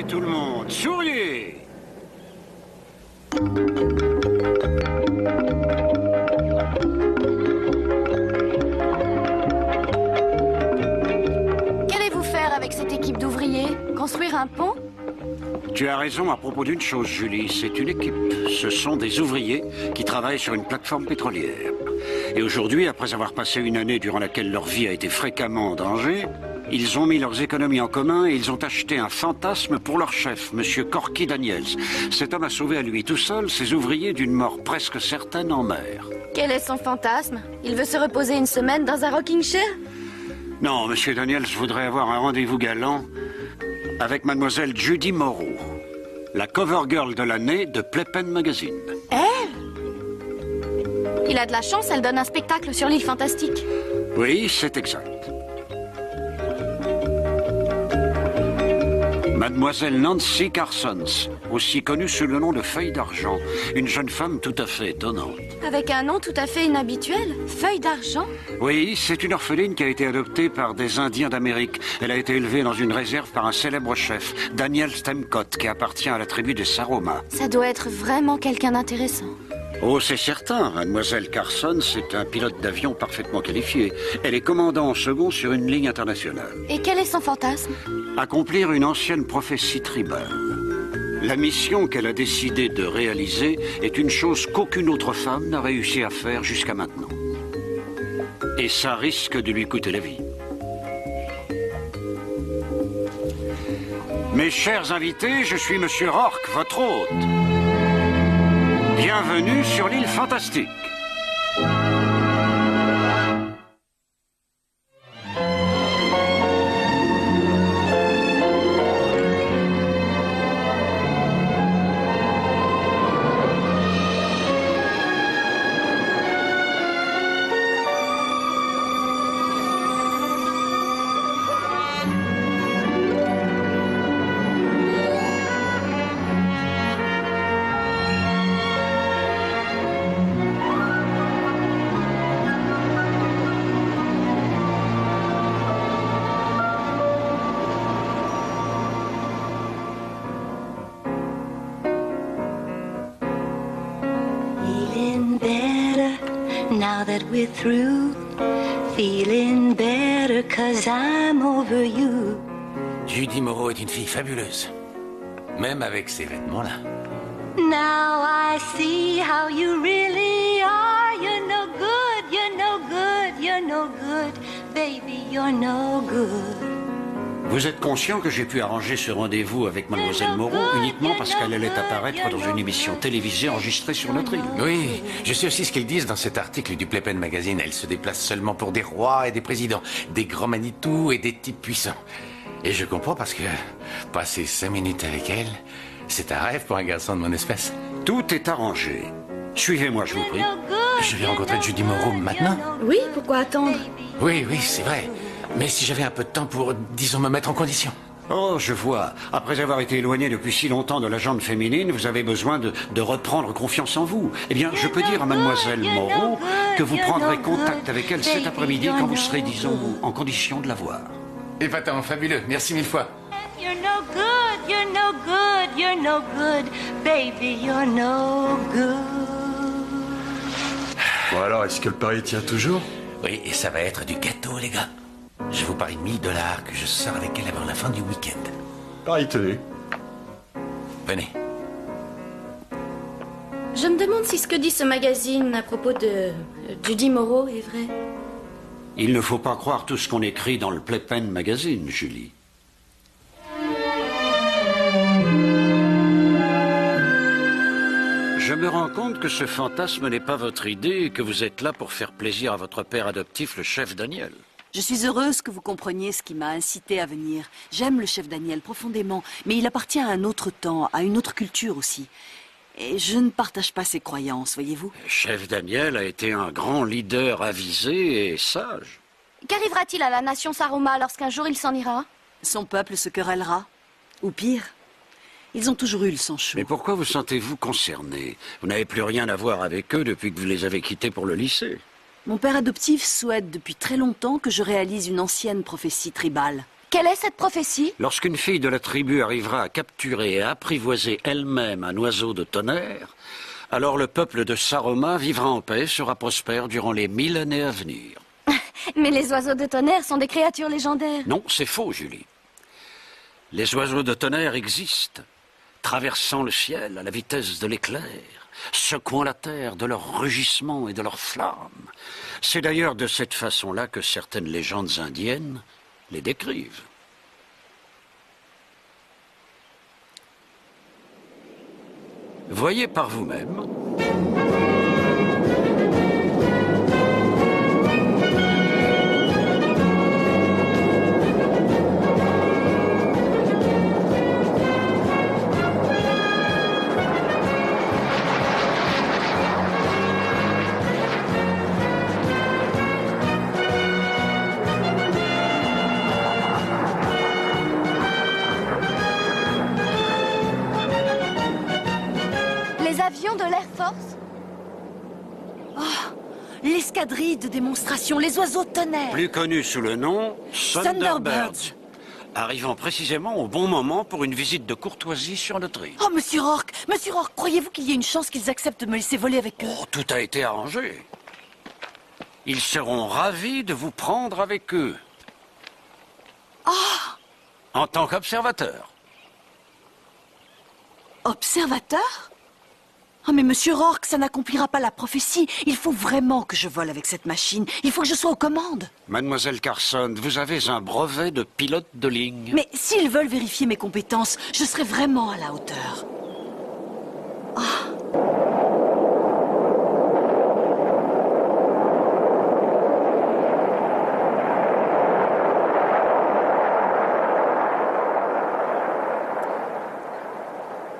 tout le monde, souriez! Qu'allez-vous faire avec cette équipe d'ouvriers? Construire un pont? Tu as raison à propos d'une chose, Julie, c'est une équipe. Ce sont des ouvriers qui travaillent sur une plateforme pétrolière. Et aujourd'hui, après avoir passé une année durant laquelle leur vie a été fréquemment en danger, ils ont mis leurs économies en commun et ils ont acheté un fantasme pour leur chef, Monsieur Corky Daniels. Cet homme a sauvé à lui tout seul ses ouvriers d'une mort presque certaine en mer. Quel est son fantasme? Il veut se reposer une semaine dans un rocking chair? Non, Monsieur Daniels voudrait avoir un rendez-vous galant avec Mademoiselle Judy Moreau, la cover girl de l'année de Playpen Magazine. Elle? Il a de la chance, elle donne un spectacle sur l'île Fantastique. Oui, c'est exact. Mademoiselle Nancy Carsons, aussi connue sous le nom de Feuille d'Argent, une jeune femme tout à fait étonnante. Avec un nom tout à fait inhabituel, Feuille d'Argent? Oui, c'est une orpheline qui a été adoptée par des Indiens d'Amérique. Elle a été élevée dans une réserve par un célèbre chef, Daniel Stemcott, qui appartient à la tribu des Saroma. Ça doit être vraiment quelqu'un d'intéressant. Oh, c'est certain. Mademoiselle Carson, c'est un pilote d'avion parfaitement qualifié. Elle est commandant en second sur une ligne internationale. Et quel est son fantasme? Accomplir une ancienne prophétie tribale. La mission qu'elle a décidé de réaliser est une chose qu'aucune autre femme n'a réussi à faire jusqu'à maintenant. Et ça risque de lui coûter la vie. Mes chers invités, je suis Monsieur Rourke, votre hôte. Bienvenue sur l'île Fantastique. Now that we're through, feeling better 'cause I'm over you. Judy Moreau est une fille fabuleuse, même avec ces vêtements-là. Now I see how you really are. You're no good, you're no good, you're no good. Baby, you're no good. Vous êtes conscient que j'ai pu arranger ce rendez-vous avec Mademoiselle Moreau uniquement parce qu'elle allait apparaître dans une émission télévisée enregistrée sur notre île. Oui, je sais aussi ce qu'ils disent dans cet article du Playpen Magazine. Elle se déplace seulement pour des rois et des présidents, des grands Manitou et des types puissants. Et je comprends parce que passer 5 minutes avec elle, c'est un rêve pour un garçon de mon espèce. Tout est arrangé. Suivez-moi, je vous prie. Je vais rencontrer Judy Moreau maintenant? Oui, pourquoi attendre? Oui, c'est vrai. Mais si j'avais un peu de temps pour, disons, me mettre en condition. Oh, je vois. Après avoir été éloigné depuis si longtemps de la gente féminine, vous avez besoin de reprendre confiance en vous. Eh bien, je peux dire à Mademoiselle Moreau que vous prendrez contact avec elle cet après-midi quand vous serez, disons, en condition de la voir. Épatant, fabuleux. Merci 1000 fois. You're no good, you're no good, you're no good. Baby, you're no good. Bon alors, est-ce que le pari tient toujours? Oui, et ça va être du gâteau, les gars. Je vous parie 1000 $ que je sors avec elle avant la fin du week-end. Pari tenu. Venez. Je me demande si ce que dit ce magazine à propos de Judy Moreau est vrai. Il ne faut pas croire tout ce qu'on écrit dans le Playpen Magazine, Julie. Je me rends compte que ce fantasme n'est pas votre idée et que vous êtes là pour faire plaisir à votre père adoptif, le chef Daniel. Je suis heureuse que vous compreniez ce qui m'a incité à venir. J'aime le chef Daniel profondément, mais il appartient à un autre temps, à une autre culture aussi. Et je ne partage pas ses croyances, voyez-vous. Le chef Daniel a été un grand leader avisé et sage. Qu'arrivera-t-il à la nation Saroma lorsqu'un jour il s'en ira? Son peuple se querellera. Ou pire, ils ont toujours eu le sang chaud. Mais pourquoi vous sentez-vous concerné? Vous n'avez plus rien à voir avec eux depuis que vous les avez quittés pour le lycée. Mon père adoptif souhaite depuis très longtemps que je réalise une ancienne prophétie tribale. Quelle est cette prophétie? Lorsqu'une fille de la tribu arrivera à capturer et à apprivoiser elle-même un oiseau de tonnerre, alors le peuple de Saroma vivra en paix et sera prospère durant les 1000 années à venir. Mais les oiseaux de tonnerre sont des créatures légendaires. Non, c'est faux, Julie. Les oiseaux de tonnerre existent, traversant le ciel à la vitesse de l'éclair, secouant la terre de leurs rugissements et de leurs flammes. C'est d'ailleurs de cette façon-là que certaines légendes indiennes les décrivent. Voyez par vous-même. Les avions de l'Air Force? L'escadrille de démonstration, les oiseaux tonnerres. Plus connu sous le nom Thunderbirds, arrivant précisément au bon moment pour une visite de courtoisie sur notre île. Oh, Monsieur Rourke, croyez-vous qu'il y ait une chance qu'ils acceptent de me laisser voler avec eux? Oh, tout a été arrangé. Ils seront ravis de vous prendre avec eux. En tant qu'observateur. Observateur? Oh, mais Monsieur Rourke, ça n'accomplira pas la prophétie. Il faut vraiment que je vole avec cette machine. Il faut que je sois aux commandes. Mademoiselle Carson, vous avez un brevet de pilote de ligne. Mais s'ils veulent vérifier mes compétences, je serai vraiment à la hauteur.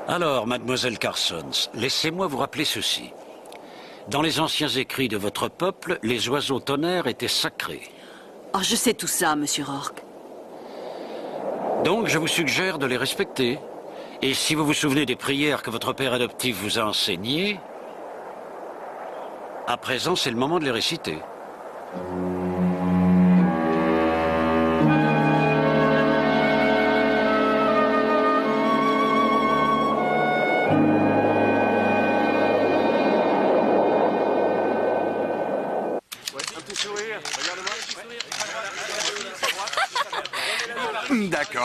Alors, mademoiselle Carson, laissez-moi vous rappeler ceci. Dans les anciens écrits de votre peuple, les oiseaux tonnerres étaient sacrés. Oh, je sais tout ça, Monsieur Rourke. Donc, je vous suggère de les respecter. Et si vous vous souvenez des prières que votre père adoptif vous a enseignées, à présent, c'est le moment de les réciter.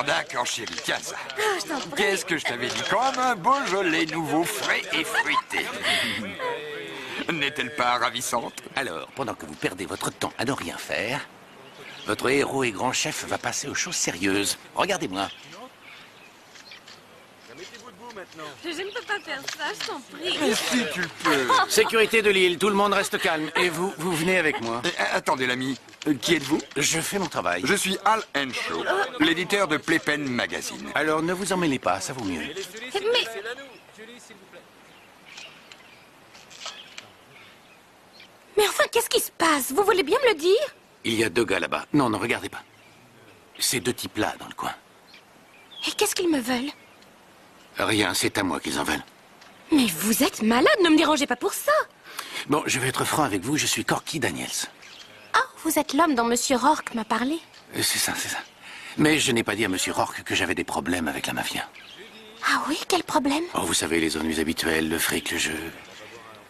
D'accord, chérie, tiens ça. Qu'est-ce que je t'avais dit? Comme un Beaujolais nouveau, frais et fruité. N'est-elle pas ravissante? Alors, pendant que vous perdez votre temps à ne rien faire, votre héros et grand chef va passer aux choses sérieuses. Regardez-moi. Je ne peux pas faire ça, je t'en prie. Mais si tu le peux. Sécurité de l'île, tout le monde reste calme. Et vous venez avec moi. Attendez, l'ami. Qui êtes-vous? Je fais mon travail. Je suis Al Henshaw, l'éditeur de Playpen Magazine. Alors ne vous emmêlez pas, ça vaut mieux. Mais enfin, qu'est-ce qui se passe? Vous voulez bien me le dire? Il y a 2 gars là-bas. Non, regardez pas. Ces 2 types-là dans le coin. Et qu'est-ce qu'ils me veulent? Rien, c'est à moi qu'ils en veulent. Mais vous êtes malade, ne me dérangez pas pour ça. Bon, je vais être franc avec vous, je suis Corky Daniels. Ah, vous êtes l'homme dont Monsieur Rourke m'a parlé. C'est ça. Mais je n'ai pas dit à Monsieur Rourke que j'avais des problèmes avec la mafia. Ah oui, quel problème? Oh, vous savez, les ennuis habituels, le fric, le jeu.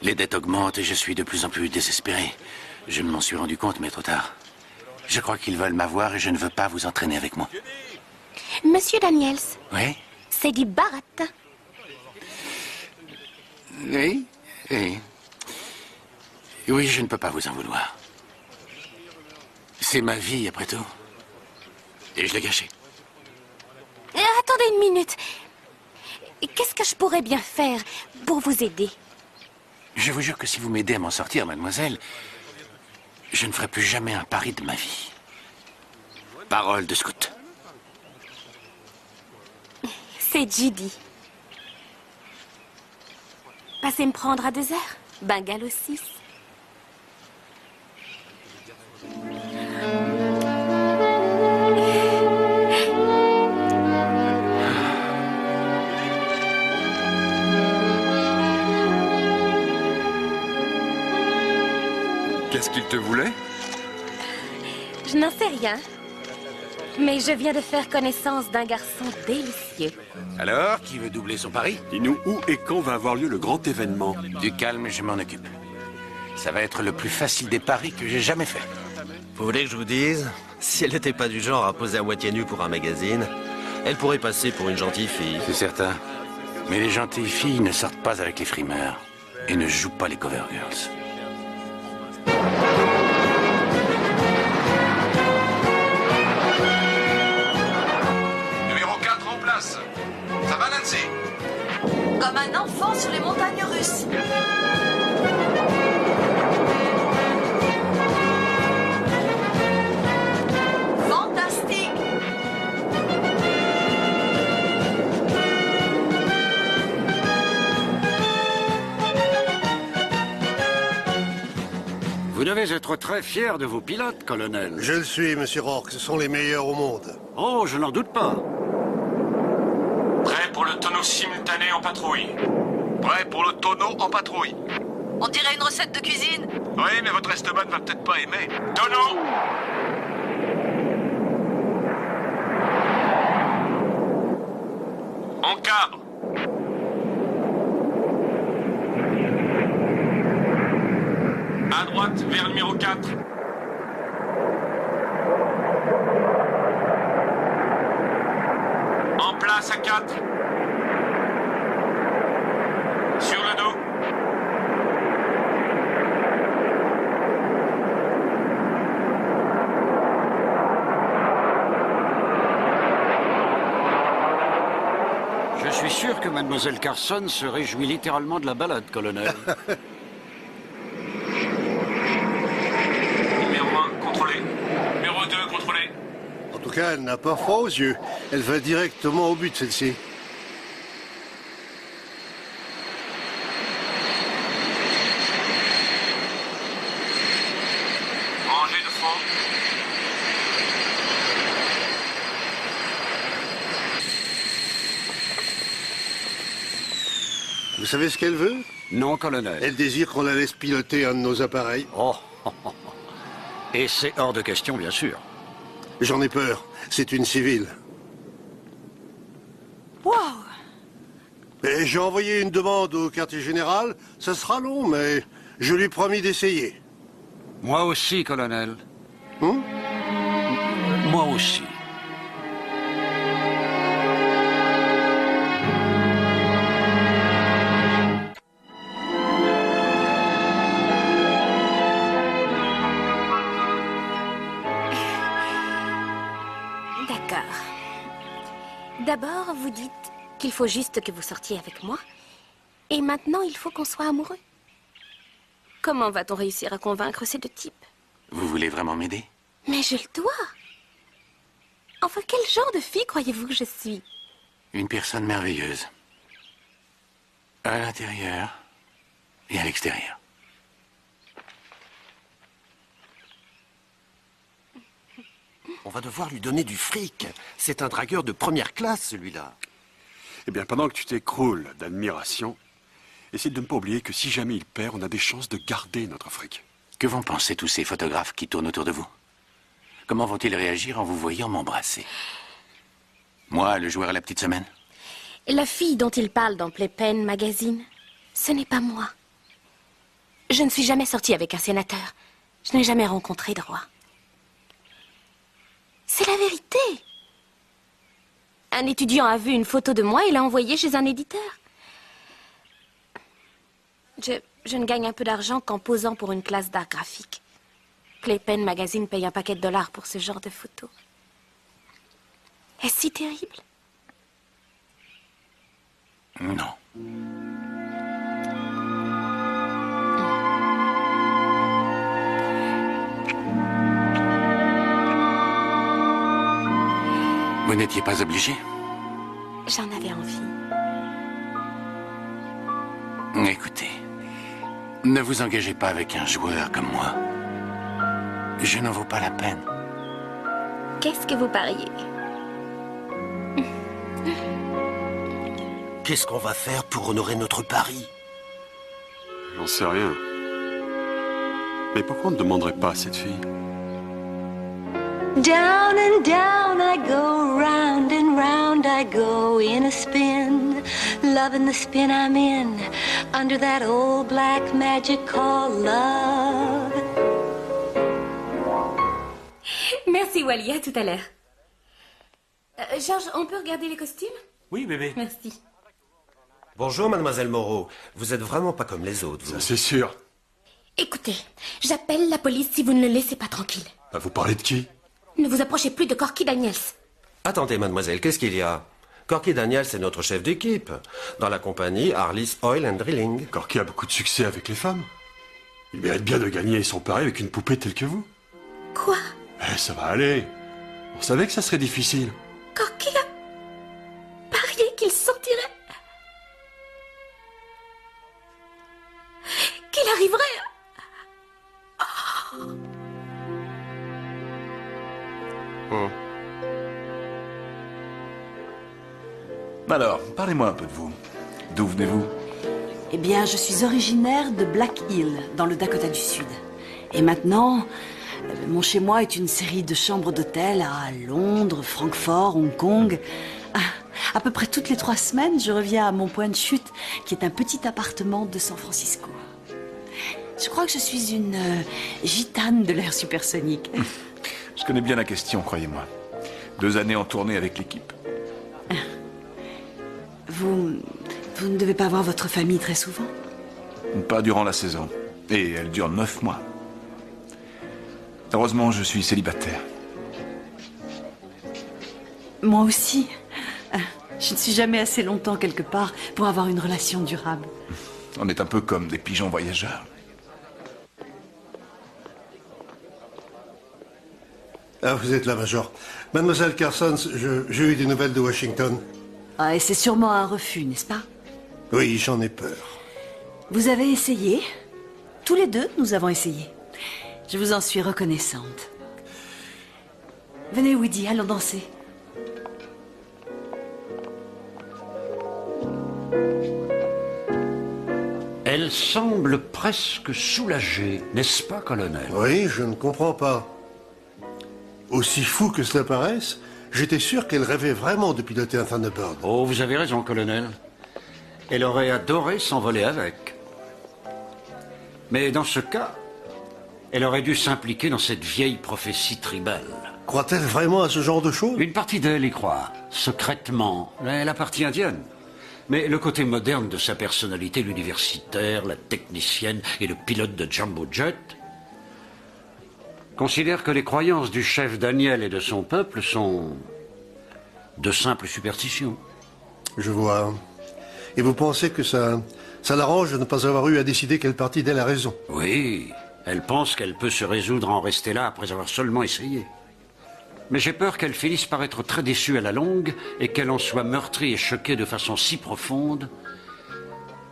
Les dettes augmentent et je suis de plus en plus désespéré. Je m'en suis rendu compte, mais trop tard. Je crois qu'ils veulent m'avoir et je ne veux pas vous entraîner avec moi. Monsieur Daniels, Oui? c'est du baratin. Oui? Oui, je ne peux pas vous en vouloir. C'est ma vie, après tout. Et je l'ai gâchée. Attendez une minute. Qu'est-ce que je pourrais bien faire pour vous aider? Je vous jure que si vous m'aidez à m'en sortir, mademoiselle, je ne ferai plus jamais un pari de ma vie. Parole de scout. C'est Judy. Passez me prendre à 2 heures. Bungalow 6. Qu'est-ce qu'il te voulait? Je n'en sais rien. Mais je viens de faire connaissance d'un garçon délicieux. Alors, qui veut doubler son pari? Dis-nous où et quand va avoir lieu le grand événement. Du calme, je m'en occupe. Ça va être le plus facile des paris que j'ai jamais fait. Vous voulez que je vous dise? Si elle n'était pas du genre à poser à moitié nue pour un magazine, elle pourrait passer pour une gentille fille. C'est certain. Mais les gentilles filles ne sortent pas avec les frimeurs et ne jouent pas les cover girls. Numéro 4 en place. Ça va, Nancy? Comme un enfant sur les montagnes russes. Fantastique! Vous devez être très fier de vos pilotes, colonel. Je le suis, monsieur Rourke. Ce sont les meilleurs au monde. Oh, je n'en doute pas. Prêt pour le tonneau simultané en patrouille. Prêt pour le tonneau en patrouille. On dirait une recette de cuisine. Oui, mais votre estomac ne va peut-être pas aimer. Tonneau! Encadre! À droite, vers le numéro 4. En place à 4. Sur le dos. Je suis sûr que mademoiselle Carson se réjouit littéralement de la balade, colonel. Numéro 1, contrôlé. Numéro 2, contrôlé. En tout cas, elle n'a pas froid aux yeux. Elle va directement au but, celle-ci. Rangée de fond. Vous savez ce qu'elle veut? Non, colonel. Elle désire qu'on la laisse piloter un de nos appareils. Oh. Et c'est hors de question, bien sûr. J'en ai peur. C'est une civile. Wow! Et j'ai envoyé une demande au quartier général. Ça sera long, mais je lui ai promis d'essayer. Moi aussi, colonel. Hum? Moi aussi. D'accord. D'abord, vous dites qu'il faut juste que vous sortiez avec moi. Et maintenant, il faut qu'on soit amoureux. Comment va-t-on réussir à convaincre ces deux types? Vous voulez vraiment m'aider? Mais je le dois. Enfin, quel genre de fille croyez-vous que je suis? Une personne merveilleuse. À l'intérieur et à l'extérieur. On va devoir lui donner du fric. C'est un dragueur de première classe, celui-là. Eh bien, pendant que tu t'écroules d'admiration, essaie de ne pas oublier que si jamais il perd, on a des chances de garder notre fric. Que vont penser tous ces photographes qui tournent autour de vous? Comment vont-ils réagir en vous voyant m'embrasser? Moi, le joueur à la petite semaine? La fille dont il parle dans Playpen Magazine, ce n'est pas moi. Je ne suis jamais sortie avec un sénateur. Je n'ai jamais rencontré de roi. C'est la vérité. Un étudiant a vu une photo de moi et l'a envoyée chez un éditeur. Je ne gagne un peu d'argent qu'en posant pour une classe d'art graphique. Playpen Magazine paye un paquet de dollars pour ce genre de photos. Est-ce si terrible? Non. Vous n'étiez pas obligé? J'en avais envie. Écoutez, ne vous engagez pas avec un joueur comme moi. Je n'en vaux pas la peine. Qu'est-ce que vous pariez? Qu'est-ce qu'on va faire pour honorer notre pari? J'en sais rien. Mais pourquoi on ne demanderait pas à cette fille? Down and down I go, round and round I go in a spin, loving the spin I'm in, under that old black magic called love. Merci Wally, à tout à l'heure. Georges, on peut regarder les costumes? Oui, bébé. Merci. Bonjour, mademoiselle Moreau. Vous êtes vraiment pas comme les autres, vous. Ça, c'est sûr. Écoutez, j'appelle la police si vous ne le laissez pas tranquille. Bah, vous parlez de qui? Ne vous approchez plus de Corky Daniels. Attendez, mademoiselle, qu'est-ce qu'il y a? Corky Daniels, c'est notre chef d'équipe. Dans la compagnie Harlis Oil and Drilling. Corky a beaucoup de succès avec les femmes. Il mérite bien de gagner son pari avec une poupée telle que vous. Quoi? Eh, ça va aller. On savait que ça serait difficile. Corky a parié qu'il sortirait. Qu'il arriverait. Alors, parlez-moi un peu de vous. D'où venez-vous? Eh bien, je suis originaire de Black Hill, dans le Dakota du Sud. Et maintenant, mon chez-moi est une série de chambres d'hôtel à Londres, Francfort, Hong Kong. À peu près toutes les 3 semaines, je reviens à mon point de chute, qui est un petit appartement de San Francisco. Je crois que je suis une gitane de l'air supersonique. Je connais bien la question, croyez-moi. 2 années en tournée avec l'équipe. Vous ne devez pas voir votre famille très souvent? Pas durant la saison. Et elle dure 9 mois. Heureusement, je suis célibataire. Moi aussi. Je ne suis jamais assez longtemps quelque part pour avoir une relation durable. On est un peu comme des pigeons voyageurs. Ah, vous êtes là, Major. Mademoiselle Carson, j'ai eu des nouvelles de Washington. Ah, et c'est sûrement un refus, n'est-ce pas? Oui, j'en ai peur. Vous avez essayé? Tous les deux, nous avons essayé. Je vous en suis reconnaissante. Venez, Woody, allons danser. Elle semble presque soulagée, n'est-ce pas, colonel? Oui, je ne comprends pas. Aussi fou que cela paraisse, j'étais sûr qu'elle rêvait vraiment de piloter un Thunderbird. Oh, vous avez raison, colonel. Elle aurait adoré s'envoler avec. Mais dans ce cas, elle aurait dû s'impliquer dans cette vieille prophétie tribale. Croit-elle vraiment à ce genre de choses? Une partie d'elle y croit, secrètement, la partie indienne. Mais le côté moderne de sa personnalité, l'universitaire, la technicienne et le pilote de Jumbo Jet, considère que les croyances du chef Daniel et de son peuple sont de simples superstitions. Je vois. Et vous pensez que ça l'arrange de ne pas avoir eu à décider quelle partie d'elle a raison? Oui, elle pense qu'elle peut se résoudre à en rester là après avoir seulement essayé. Mais j'ai peur qu'elle finisse par être très déçue à la longue et qu'elle en soit meurtrie et choquée de façon si profonde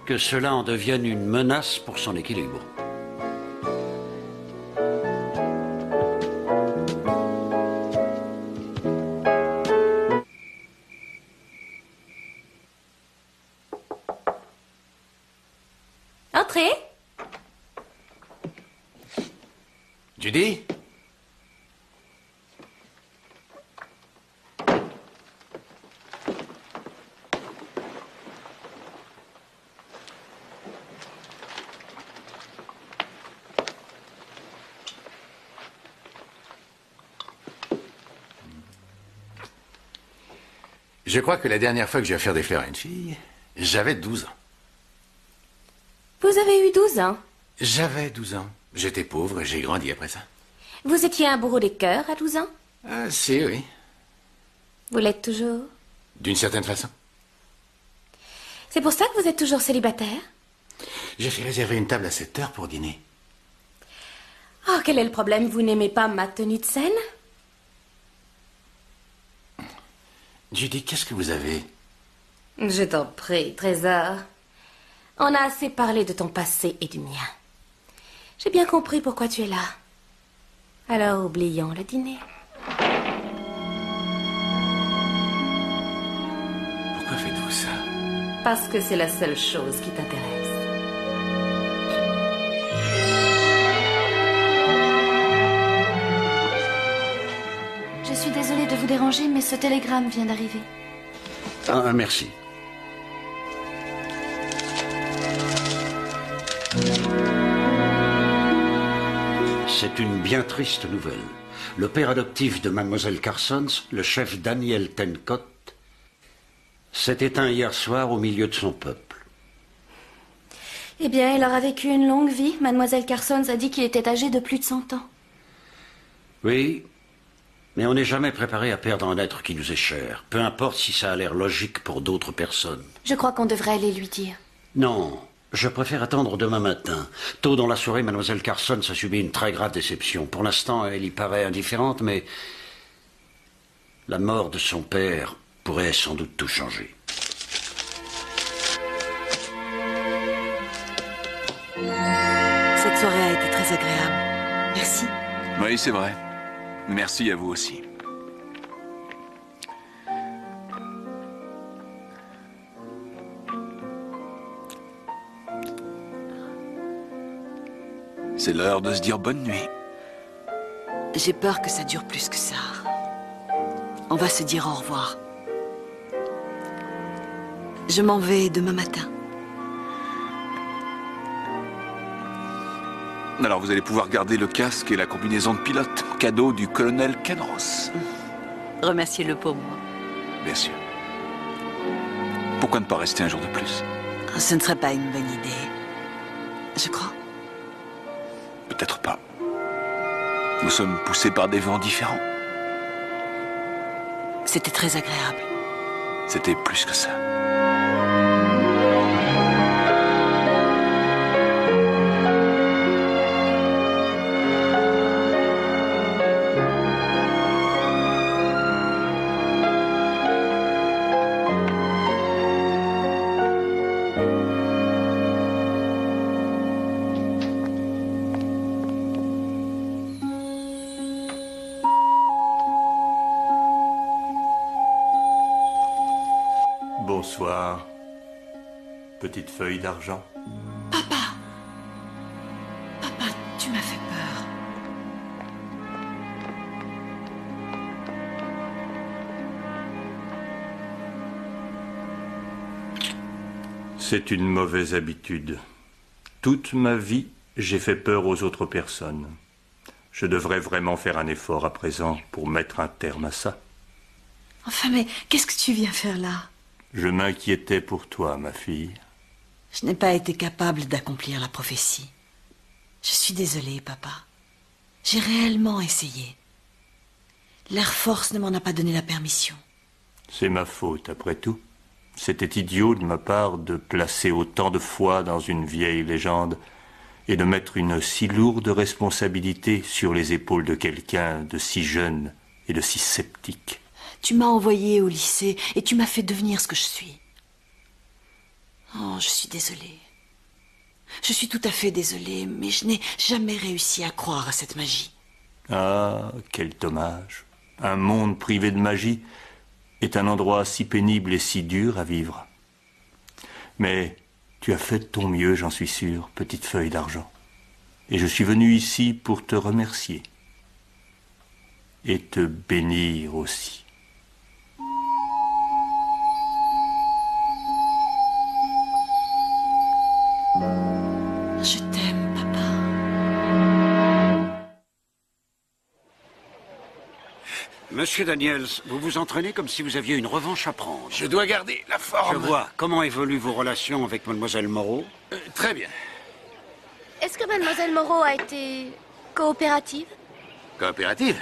que cela en devienne une menace pour son équilibre. Entrez. Judy? Je crois que la dernière fois que j'ai offert des fleurs à une fille, j'avais 12 ans. Vous avez eu 12 ans. J'avais 12 ans. J'étais pauvre et j'ai grandi après ça. Vous étiez un bourreau des cœurs à 12 ans? Ah, si, oui. Vous l'êtes toujours? D'une certaine façon. C'est pour ça que vous êtes toujours célibataire? J'ai fait réserver une table à 7 heures pour dîner. Oh, quel est le problème? Vous n'aimez pas ma tenue de scène? Judy, qu'est-ce que vous avez? Je t'en prie, trésor. On a assez parlé de ton passé et du mien. J'ai bien compris pourquoi tu es là. Alors oublions le dîner. Pourquoi faites-vous ça? Parce que c'est la seule chose qui t'intéresse. déranger, mais ce télégramme vient d'arriver. Ah, merci. C'est une bien triste nouvelle. Le père adoptif de Mademoiselle Carsons, le chef Daniel Tencott, s'est éteint hier soir au milieu de son peuple. Eh bien, il aura vécu une longue vie. Mademoiselle Carsons a dit qu'il était âgé de plus de 100 ans. Oui, mais on n'est jamais préparé à perdre un être qui nous est cher, peu importe si ça a l'air logique pour d'autres personnes. Je crois qu'on devrait aller lui dire. Non, je préfère attendre demain matin. Tôt dans la soirée, Mademoiselle Carsons a subi une très grave déception. Pour l'instant, elle y paraît indifférente, mais la mort de son père pourrait sans doute tout changer. Cette soirée a été très agréable. Merci. Oui, c'est vrai. Merci à vous aussi. C'est l'heure de se dire bonne nuit. J'ai peur que ça dure plus que ça. On va se dire au revoir. Je m'en vais demain matin. Alors vous allez pouvoir garder le casque et la combinaison de pilote, cadeau du colonel Kenros. Remerciez-le pour moi. Bien sûr. Pourquoi ne pas rester un jour de plus? Ce ne serait pas une bonne idée. Je crois. Peut-être pas. Nous sommes poussés par des vents différents. C'était très agréable. C'était plus que ça. Bonsoir, petite feuille d'argent. Papa, tu m'as fait peur. C'est une mauvaise habitude. Toute ma vie, j'ai fait peur aux autres personnes. Je devrais vraiment faire un effort à présent pour mettre un terme à ça. Enfin, mais qu'est-ce que tu viens faire là? Je m'inquiétais pour toi, ma fille. Je n'ai pas été capable d'accomplir la prophétie. Je suis désolée, papa. J'ai réellement essayé. L'Air Force ne m'en a pas donné la permission. C'est ma faute, après tout. C'était idiot de ma part de placer autant de foi dans une vieille légende et de mettre une si lourde responsabilité sur les épaules de quelqu'un de si jeune et de si sceptique. Tu m'as envoyé au lycée et tu m'as fait devenir ce que je suis. Oh, je suis désolée. Je suis tout à fait désolée, mais je n'ai jamais réussi à croire à cette magie. Ah, quel dommage. Un monde privé de magie est un endroit si pénible et si dur à vivre. Mais tu as fait de ton mieux, j'en suis sûr, petite feuille d'argent. Et je suis venu ici pour te remercier. Et te bénir aussi. Je t'aime, papa. Monsieur Daniels, vous vous entraînez comme si vous aviez une revanche à prendre. Je dois garder la forme. Je vois. Comment évoluent vos relations avec Mademoiselle Moreau? Très bien. Est-ce que Mademoiselle Moreau a été coopérative? Coopérative?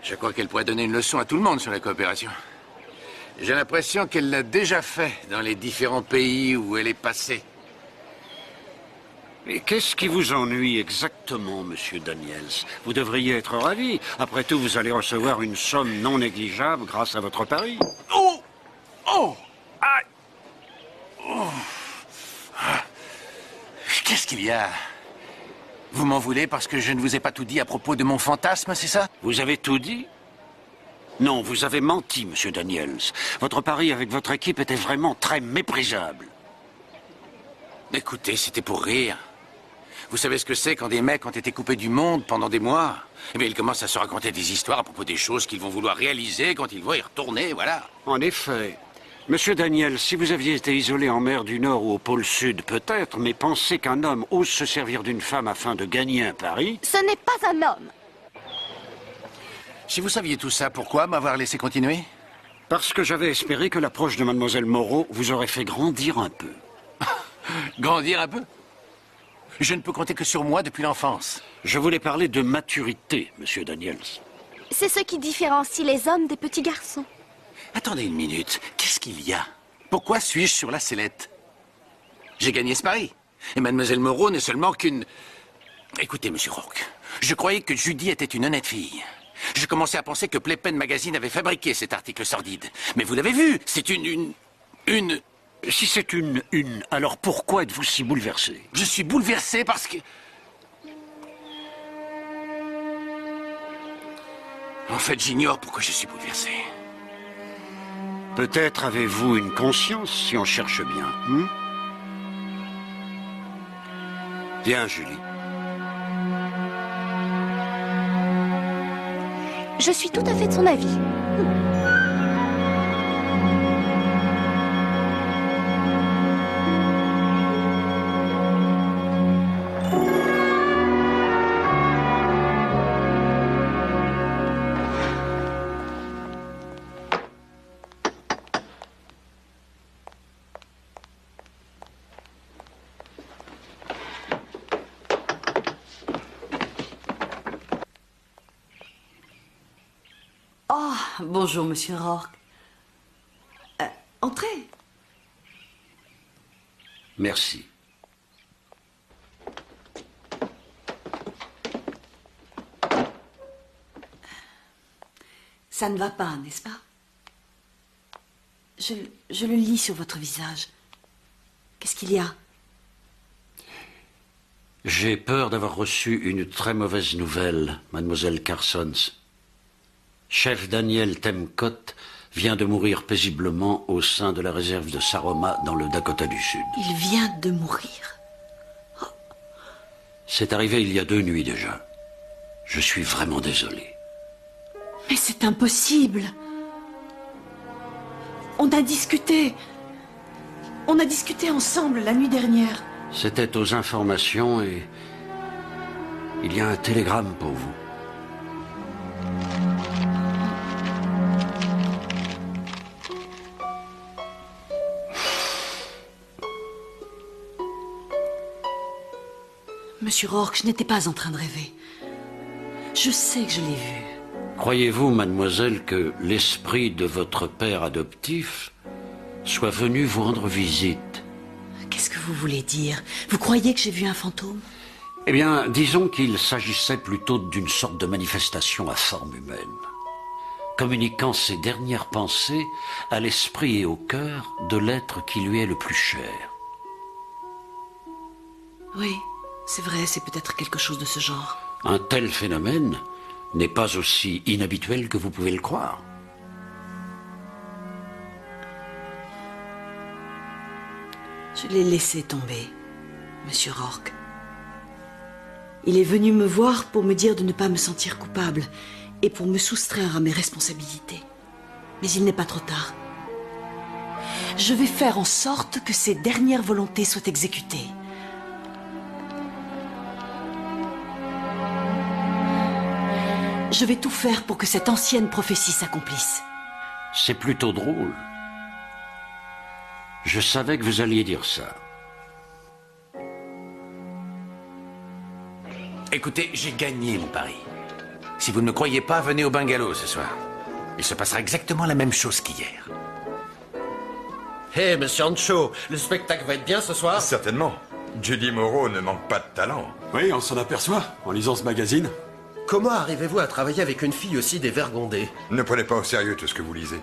Je crois qu'elle pourrait donner une leçon à tout le monde sur la coopération. J'ai l'impression qu'elle l'a déjà fait dans les différents pays où elle est passée. Et qu'est-ce qui vous ennuie exactement, monsieur Daniels? Vous devriez être ravi. Après tout, vous allez recevoir une somme non négligeable grâce à votre pari. Oh! Oh! Aïe! Oh! Qu'est-ce qu'il y a? Vous m'en voulez parce que je ne vous ai pas tout dit à propos de mon fantasme, c'est ça? Vous avez tout dit? Non, vous avez menti, monsieur Daniels. Votre pari avec votre équipe était vraiment très méprisable. Écoutez, c'était pour rire. Vous savez ce que c'est quand des mecs ont été coupés du monde pendant des mois? Eh bien, ils commencent à se raconter des histoires à propos des choses qu'ils vont vouloir réaliser quand ils vont y retourner, voilà. En effet. Monsieur Daniel, si vous aviez été isolé en mer du Nord ou au pôle Sud, peut-être, mais penser qu'un homme ose se servir d'une femme afin de gagner un pari... Ce n'est pas un homme. Si vous saviez tout ça, pourquoi m'avoir laissé continuer? Parce que j'avais espéré que l'approche de Mademoiselle Moreau vous aurait fait grandir un peu. Grandir un peu? Je ne peux compter que sur moi depuis l'enfance. Je voulais parler de maturité, Monsieur Daniels. C'est ce qui différencie les hommes des petits garçons. Attendez une minute, qu'est-ce qu'il y a? Pourquoi suis-je sur la sellette? J'ai gagné ce pari. Et Mademoiselle Moreau n'est seulement qu'une... Écoutez, Monsieur Rourke, je croyais que Judy était une honnête fille. Je commençais à penser que Playpen Magazine avait fabriqué cet article sordide. Mais vous l'avez vu, c'est une... Si c'est une, alors pourquoi êtes-vous si bouleversé? Je suis bouleversé parce que... En fait, j'ignore pourquoi je suis bouleversé. Peut-être avez-vous une conscience, si on cherche bien. Bien, Julie. Je suis tout à fait de son avis. Oh, bonjour, Monsieur Rourke. Entrez. Merci. Ça ne va pas, n'est-ce pas? Je le lis sur votre visage. Qu'est-ce qu'il y a? J'ai peur d'avoir reçu une très mauvaise nouvelle, Mademoiselle Carsons. Chef Daniel Temcott vient de mourir paisiblement au sein de la réserve de Saroma dans le Dakota du Sud. Il vient de mourir? Oh. C'est arrivé il y a 2 nuits déjà. Je suis vraiment désolé. Mais c'est impossible. On a discuté. On a discuté ensemble la nuit dernière. C'était aux informations et... il y a un télégramme pour vous. Monsieur Rourke, je n'étais pas en train de rêver. Je sais que je l'ai vu. Croyez-vous, mademoiselle, que l'esprit de votre père adoptif soit venu vous rendre visite? Qu'est-ce que vous voulez dire? Vous croyez que j'ai vu un fantôme? Eh bien, disons qu'il s'agissait plutôt d'une sorte de manifestation à forme humaine, communiquant ses dernières pensées à l'esprit et au cœur de l'être qui lui est le plus cher. Oui, c'est vrai, c'est peut-être quelque chose de ce genre. Un tel phénomène n'est pas aussi inhabituel que vous pouvez le croire. Je l'ai laissé tomber, Monsieur Rourke. Il est venu me voir pour me dire de ne pas me sentir coupable et pour me soustraire à mes responsabilités. Mais il n'est pas trop tard. Je vais faire en sorte que ses dernières volontés soient exécutées. Je vais tout faire pour que cette ancienne prophétie s'accomplisse. C'est plutôt drôle. Je savais que vous alliez dire ça. Écoutez, j'ai gagné le pari. Si vous ne me croyez pas, venez au bungalow ce soir. Il se passera exactement la même chose qu'hier. Hé, monsieur Ancho, le spectacle va être bien ce soir? Certainement. Judy Moreau ne manque pas de talent. Oui, on s'en aperçoit en lisant ce magazine. Comment arrivez-vous à travailler avec une fille aussi dévergondée? Ne prenez pas au sérieux tout ce que vous lisez.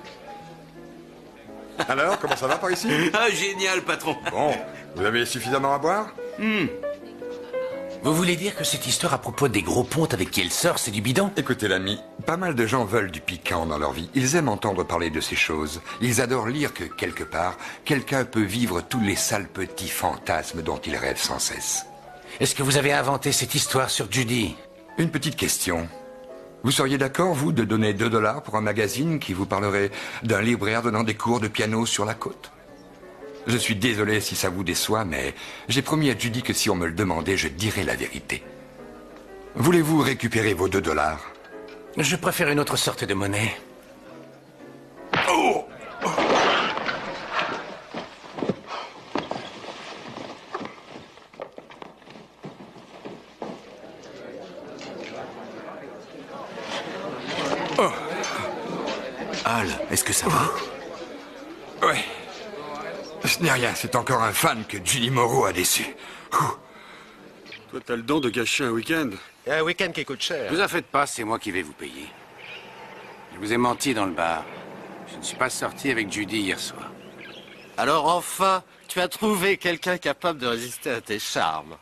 Alors, comment ça va par ici? Ah, génial, patron. Bon, vous avez suffisamment à boire? Vous voulez dire que cette histoire à propos des gros pontes avec qui elle sort, c'est du bidon? Écoutez, l'ami, pas mal de gens veulent du piquant dans leur vie. Ils aiment entendre parler de ces choses. Ils adorent lire que, quelque part, quelqu'un peut vivre tous les sales petits fantasmes dont ils rêvent sans cesse. Est-ce que vous avez inventé cette histoire sur Judy? Une petite question. Vous seriez d'accord, vous, de donner 2 $ pour un magazine qui vous parlerait d'un libraire donnant des cours de piano sur la côte? Je suis désolé si ça vous déçoit, mais j'ai promis à Judy que si on me le demandait, je dirais la vérité. Voulez-vous récupérer vos 2 $? Je préfère une autre sorte de monnaie. Oh! Oh. Al, est-ce que ça va? Ouais. Ce n'est rien, c'est encore un fan que Judy Moreau a déçu. Toi, t'as le don de gâcher un week-end. Et un week-end qui coûte cher. Vous en faites pas, c'est moi qui vais vous payer. Je vous ai menti dans le bar. Je ne suis pas sorti avec Judy hier soir. Alors enfin, tu as trouvé quelqu'un capable de résister à tes charmes.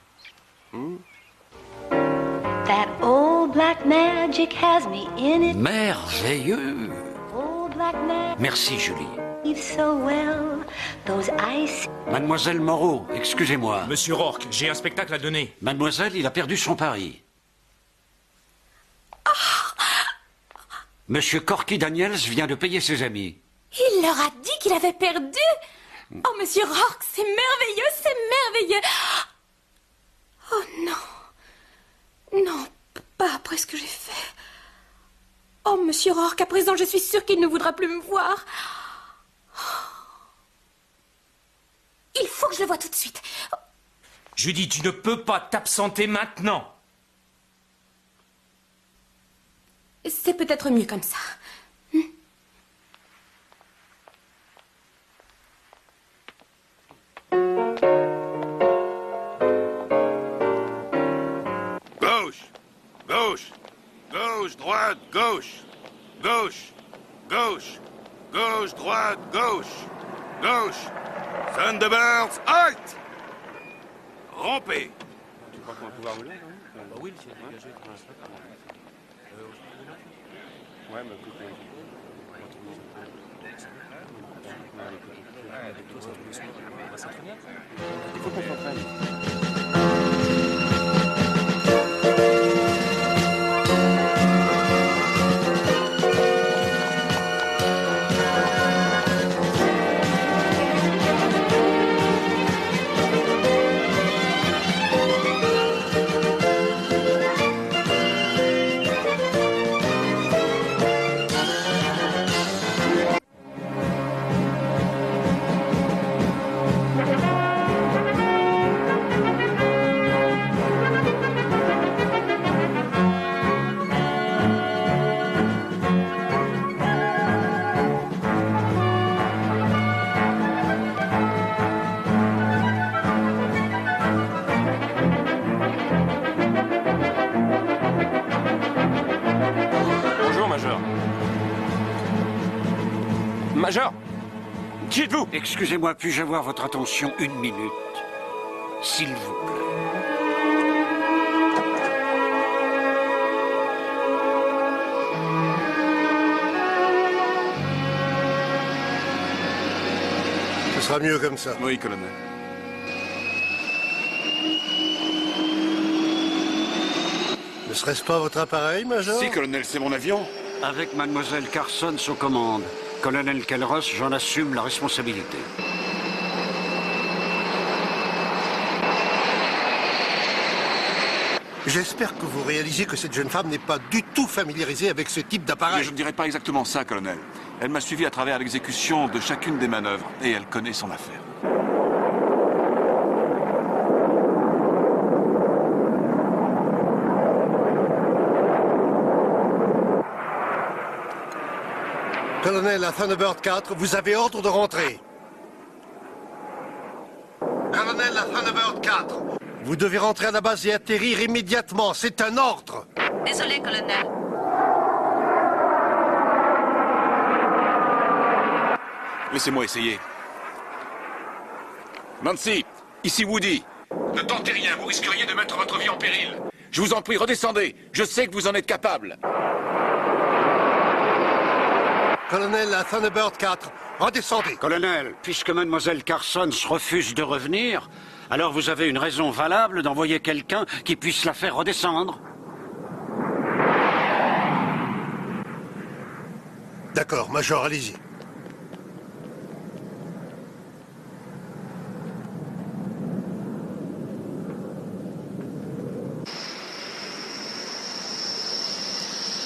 That old black magic has me in it. Merveilleux. Old black magic Merci, Julie. so well. Those ice. Mademoiselle Moreau, excusez-moi. Monsieur Rourke, j'ai un spectacle à donner. Mademoiselle, il a perdu son pari. Monsieur Corky Daniels vient de payer ses amis. Il leur a dit qu'il avait perdu. Oh, monsieur Rourke, c'est merveilleux, c'est merveilleux. Oh non. Non, pas après ce que j'ai fait. Oh, monsieur Rourke, à présent, je suis sûre qu'il ne voudra plus me voir. Il faut que je le voie tout de suite. Judy, tu ne peux pas t'absenter maintenant. C'est peut-être mieux comme ça. Gauche, gauche, gauche, droite, gauche, gauche, gauche, gauche, droite, gauche, gauche. Thunderbirds, halt! Rompez. Tu crois qu'on va pouvoir rouler, non? Bah oui, c'est dégagé pour l'instant. Ouais, mais écoute, il faut qu'on s'entraîne. Major! Qui êtes-vous? Excusez-moi, puis-je avoir votre attention 1 minute? S'il vous plaît. Ce sera mieux comme ça. Oui, colonel. Ne serait-ce pas votre appareil, Major? Si, colonel, c'est mon avion. Avec mademoiselle Carson aux commandes. Colonel Kelros, j'en assume la responsabilité. J'espère que vous réalisez que cette jeune femme n'est pas du tout familiarisée avec ce type d'appareil. Mais je ne dirais pas exactement ça, colonel. Elle m'a suivi à travers l'exécution de chacune des manœuvres, et elle connaît son affaire. Colonel, à Thunderbird 4, vous avez ordre de rentrer. Colonel, à Thunderbird 4, vous devez rentrer à la base et atterrir immédiatement. C'est un ordre. Désolé, colonel. Laissez-moi essayer. Nancy, ici Woody. Ne tentez rien, vous risqueriez de mettre votre vie en péril. Je vous en prie, redescendez. Je sais que vous en êtes capable. Colonel, à Thunderbird 4, redescendez. Colonel, puisque mademoiselle Carson refuse de revenir, Alors vous avez une raison valable d'envoyer quelqu'un qui puisse la faire redescendre? D'accord, Major, allez-y.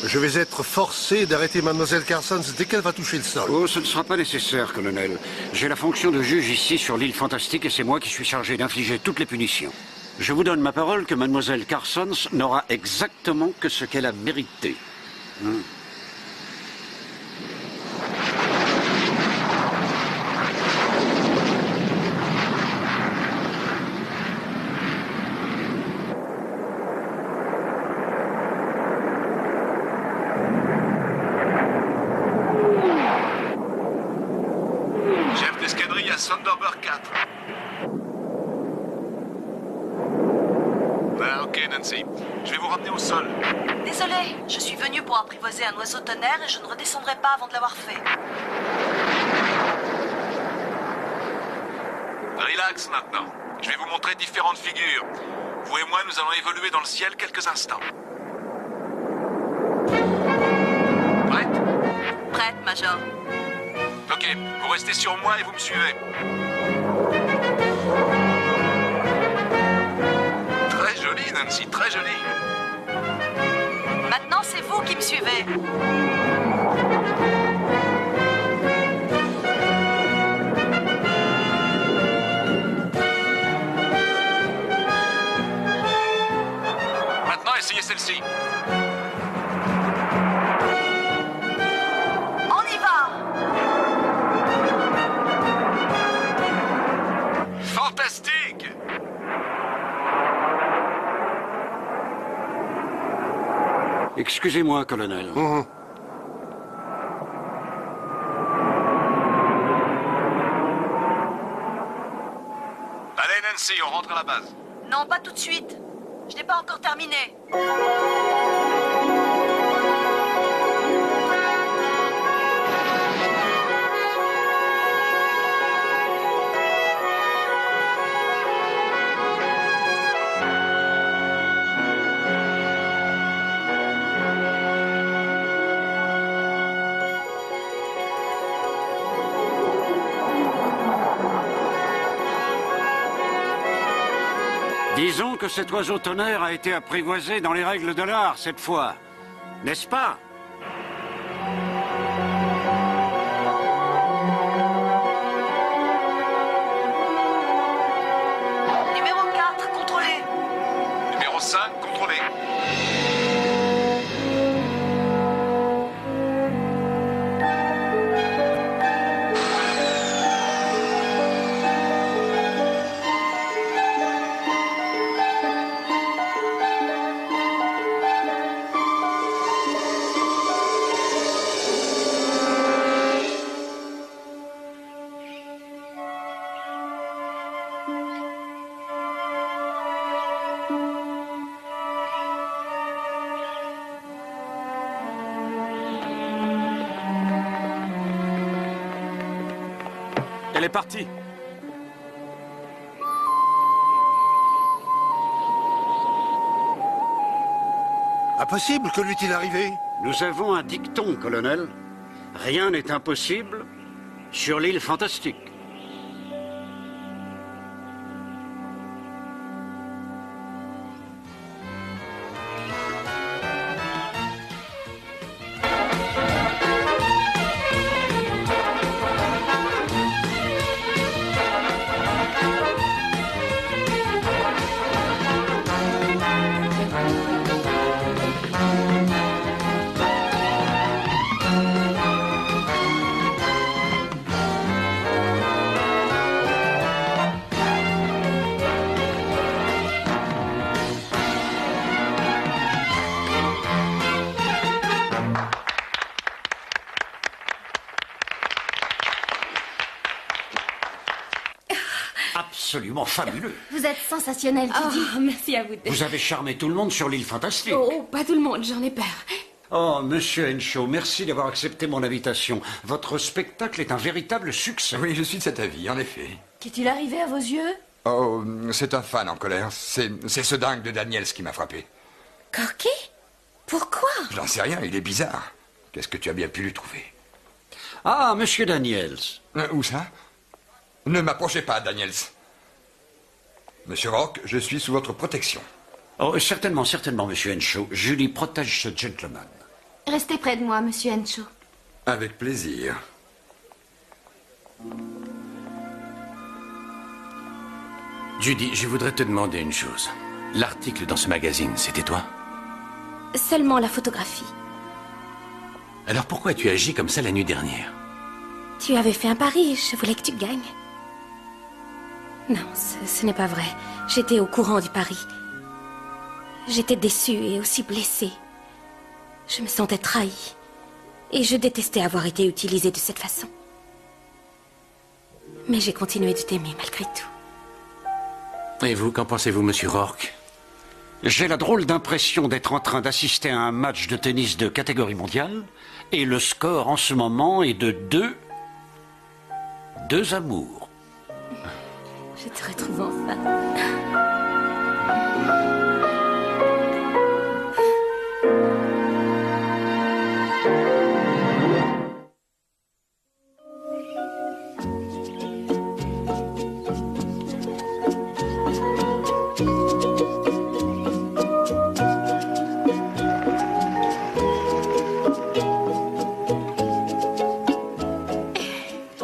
Je vais être forcé d'arrêter Mademoiselle Carsons dès qu'elle va toucher le sol. Oh, ce ne sera pas nécessaire, colonel. J'ai la fonction de juge ici sur l'île Fantastique et c'est moi qui suis chargé d'infliger toutes les punitions. Je vous donne ma parole que Mademoiselle Carsons n'aura exactement que ce qu'elle a mérité. Chef d'escadrille à Thunderbird 4. Ah, ok, Nancy. Je vais vous ramener au sol. Désolé, je suis venu pour apprivoiser un oiseau tonnerre et je ne redescendrai pas avant de l'avoir fait. Relax maintenant. Je vais vous montrer différentes figures. Vous et moi, nous allons évoluer dans le ciel quelques instants. Prête? Prête, Major. Ok, vous restez sur moi et vous me suivez. Très joli, Nancy, très joli. Maintenant, c'est vous qui me suivez. Maintenant, essayez celle-ci. On y va! Fantastique! Excusez-moi, colonel. Allez, Nancy, on rentre à la base. Non, pas tout de suite. Je n'ai pas encore terminé. Disons que cet oiseau tonnerre a été apprivoisé dans les règles de l'art cette fois, n'est-ce pas? Numéro 4, contrôlé. Numéro 5, contrôlé. Elle est partie. Impossible, que lui est-il arrivé? Nous avons un dicton, colonel. Rien n'est impossible sur l'île Fantastique. Absolument fabuleux. Vous êtes sensationnel, Judy. Oh, merci à vous deux. Vous avez charmé tout le monde sur l'île Fantastique. Oh, pas tout le monde, j'en ai peur. Oh, monsieur Henshaw, merci d'avoir accepté mon invitation. Votre spectacle est un véritable succès. Oui, je suis de cet avis, en effet. Qu'est-il arrivé à vos yeux? Oh, c'est un fan en colère. C'est ce dingue de Daniels qui m'a frappé. Corky? Pourquoi? J'en sais rien, il est bizarre. Qu'est-ce que tu as bien pu lui trouver? Ah, monsieur Daniels. Où ça? Ne m'approchez pas, Daniels. Monsieur Rourke, je suis sous votre protection. Oh, certainement, monsieur Henshaw. Julie protège ce gentleman. Restez près de moi, monsieur Henshaw. Avec plaisir. Judy, je voudrais te demander une chose. L'article dans ce magazine, c'était toi? Seulement la photographie. Alors pourquoi tu agis comme ça la nuit dernière? Tu avais fait un pari, je voulais que tu gagnes. Non, ce n'est pas vrai. J'étais au courant du pari. J'étais déçue et aussi blessée. Je me sentais trahie. Et je détestais avoir été utilisée de cette façon. Mais j'ai continué de t'aimer malgré tout. Et vous, qu'en pensez-vous, monsieur Rourke? J'ai la drôle d'impression d'être en train d'assister à un match de tennis de catégorie mondiale, et le score en ce moment est de 2 amours. Je te retrouve enfin.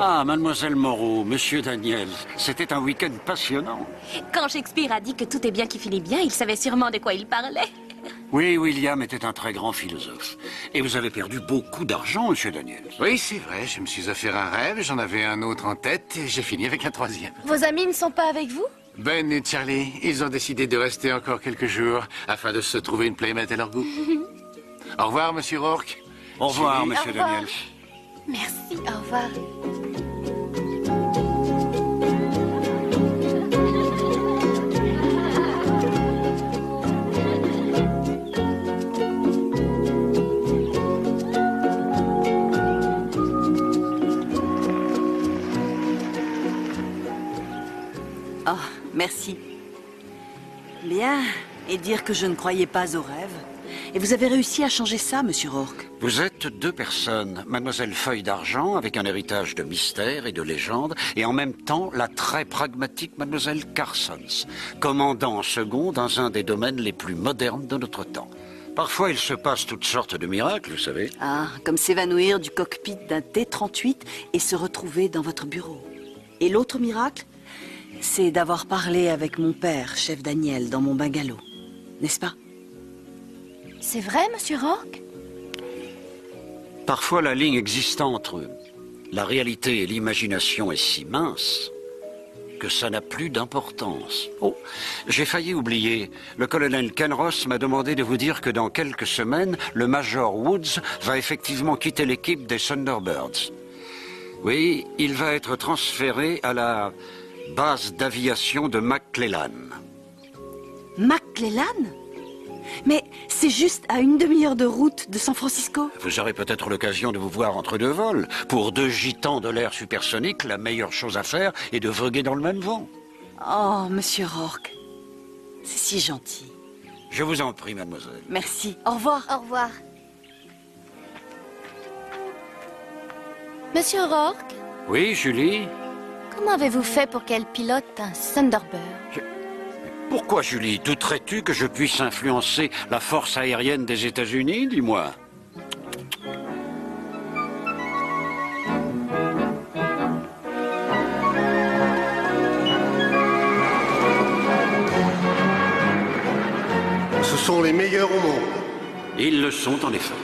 Ah, mademoiselle Moreau, monsieur Daniels, c'était un week-end passionnant. Quand Shakespeare a dit que tout est bien qui finit bien, il savait sûrement de quoi il parlait. Oui, William était un très grand philosophe. Et vous avez perdu beaucoup d'argent, monsieur Daniels. Oui, c'est vrai, je me suis offert un rêve, j'en avais un autre en tête, et j'ai fini avec un troisième. Vos amis ne sont pas avec vous? Ben et Charlie, ils ont décidé de rester encore quelques jours, afin de se trouver une playmate à leur goût. Au revoir, monsieur Rourke. Au revoir, Julie. monsieur Daniels. Merci, au revoir. Oh, merci. Bien. Et dire que je ne croyais pas aux rêves. Et vous avez réussi à changer ça, monsieur Rourke? Vous êtes 2 personnes, mademoiselle Feuille d'Argent, avec un héritage de mystère et de légende, et en même temps la très pragmatique mademoiselle Carsons, commandant en second dans un des domaines les plus modernes de notre temps. Parfois, il se passe toutes sortes de miracles, vous savez. Ah, comme s'évanouir du cockpit d'un T-38 et se retrouver dans votre bureau. Et l'autre miracle, c'est d'avoir parlé avec mon père, chef Daniel, dans mon bungalow. N'est-ce pas? C'est vrai, monsieur Rourke? Parfois, la ligne existant entre la réalité et l'imagination est si mince que ça n'a plus d'importance. Oh, j'ai failli oublier. Le colonel Ken Ross m'a demandé de vous dire que dans quelques semaines, le major Woods va effectivement quitter l'équipe des Thunderbirds. Oui, il va être transféré à la base d'aviation de McClellan. McClellan? Mais c'est juste à une demi-heure de route de San Francisco. Vous aurez peut-être l'occasion de vous voir entre 2 vols. Pour 2 gitans de l'air supersonique, la meilleure chose à faire est de voguer dans le même vent. Oh, monsieur Rourke, c'est si gentil. Je vous en prie, mademoiselle. Merci. Au revoir. Au revoir. Monsieur Rourke, Oui, Julie? comment avez-vous fait pour qu'elle pilote un Thunderbird? Pourquoi, Julie? Douterais-tu que je puisse influencer la force aérienne des États-Unis? Dis-moi. Ce sont les meilleurs au monde. Ils le sont, en effet.